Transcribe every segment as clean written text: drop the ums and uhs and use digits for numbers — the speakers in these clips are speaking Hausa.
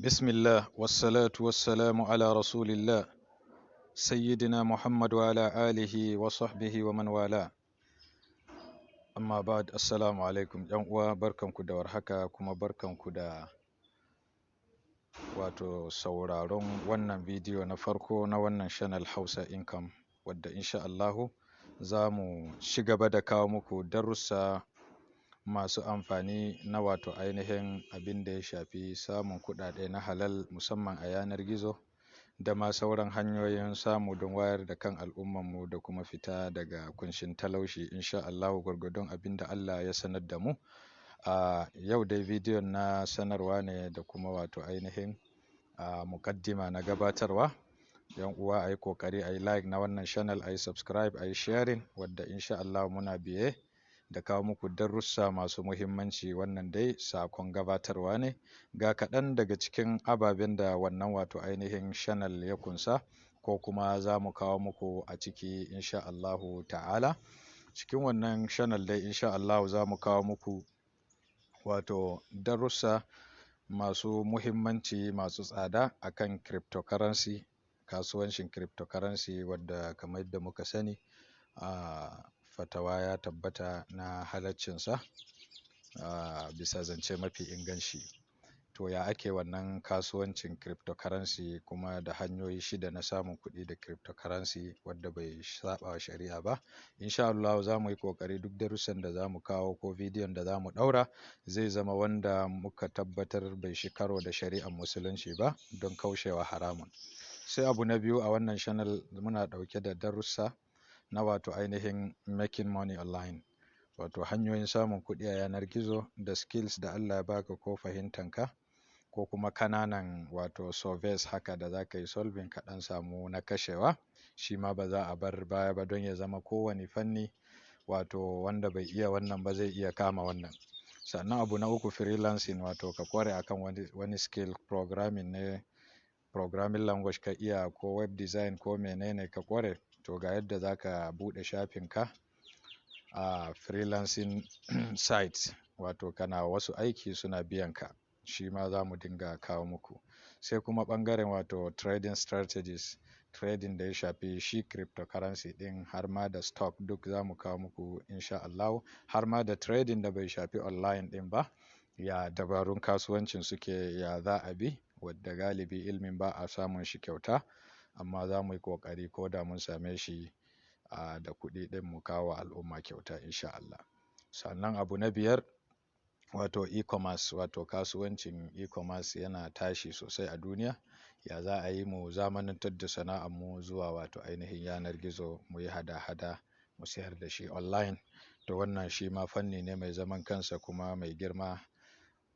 بسم الله والصلاة والسلام على رسول الله سيدنا محمد وعلى آله وصحبه ومن والاه amma ba'd assalamu alaikum yan uwa barkanku da warhaka kuma barkanku da sauraron wannan bidiyo na farko na wannan channel Hausa Income wadda insha Allahu za mu ci gaba da kawo muku darussa masu amfani na ainihin abin da ya shafi samun kuɗaɗe na halal musamman a yanar gizo da ma sauran hanyoyin samu don wayar da kan al'ummarmu da kuma fita daga kunshin talauci insha Allahu gwargwadon abin da Allah ya sanar da mu. Yau dai bidiyon na sanarwa ne da kuma ainihin mukaddima na gabatarwa. Yan uwa ayi kokari ayi like na wannan channel, ayi subscribe, ayi sharing wadda insha Allah muna biye da kawo muku darussa masu muhimmanci. Wannan dai sakon gabatarwa ne ga kaɗan daga cikin ababen da wannan ainihin channel ya kunsa ko kuma za mu kawo muku a ciki insha Allahu ta'ala. Cikin wannan channel dai insha Allahu za mu kawo muku darussa masu muhimmanci masu tsada akan cryptocurrency, kasuwancin cryptocurrency wadda kamar yadda muka sani fatawa ya tabbata na halaccinsa bisa zance mafi inganci. To ya ake wannan kasuwancin cryptocurrency kuma da hanyoyi shida na samun kuɗi da cryptocurrency wadda bai saba wa shari'a ba. Insha Allah za mu yi kokari duk darussan da za mu kawo ko bidiyon da za mu ɗaura zai zama wanda muka tabbatar bai shi karo da shari'ar musulunci ba don kaushewa haramun. Sai abu na biyu, a wannan channel muna ɗauke da darussa na ainihin making money online, hanyoyin samun kuɗi a yanar gizo da skills da Allah ya baka ko fahimtanka ko kuma kananan surveys haka da za ka yi solving ka ɗan samu na kashewa. Shi ma ba za a bar baya ba don ya zama kowane fanni wanda bai iya wannan ba zai iya kama wannan. Sannan abu na uku, freelancing, ka kware akan wani skill, programming ne, programming language ka iya ko web design ko menene ka kware, to ga yadda za ka buɗe shafinka a freelancing sites, kana wasu aiki suna biyan ka. Shi ma za mu dinga kawo muku. Sai kuma ɓangaren trading strategies, trading da ya shafi shi cryptocurrency ɗin har ma da stock duk za mu kawo muku insha Allah, har ma da trading da bai shafi online ɗin ba, ya dabarun kasuwancin suke, ya za a bi, wadda galibi ilmin ba a samun shi kyauta amma za mu yi kokari ko da mun same shi da kuɗi ɗin mu kawo al'umma kyauta insha Allah. Sannan abu na biyar, e-commerce, kasuwancin e-commerce yana tashi sosai a duniya. Ya za a yi mu zamanantar da sana'ar mu zuwa ainihin yanar gizo, mu yi hada-hada, mu sayar da shi online. To wannan shi ma fanni ne mai zaman kansa kuma mai girma.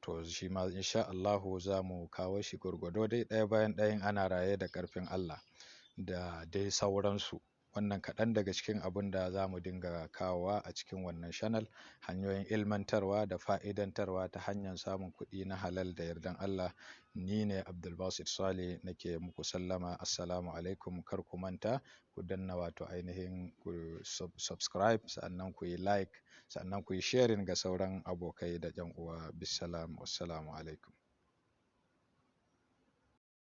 To shi ma insha Allahu za mu kawo shi gwargwado dai ɗaya bayan ɗayan ana raye da ƙarfin Allah da dai sauransu. Wannan kaɗan daga cikin abin da za mu dinga kawowa a cikin wannan channel, hanyoyin ilmantarwa da fa'idantarwa ta hanyar samun kuɗi na halal da yardan Allah. Ni ne Abdulbasit Saleh nake muku sallama. Assalamu alaikum. Kar ku manta ku danna ainihin ku subscribe, sannan ku yi like, sannan ku yi sharing ga sauran abokai da ƴan uwa. Bisalam, wassalamu alaikum.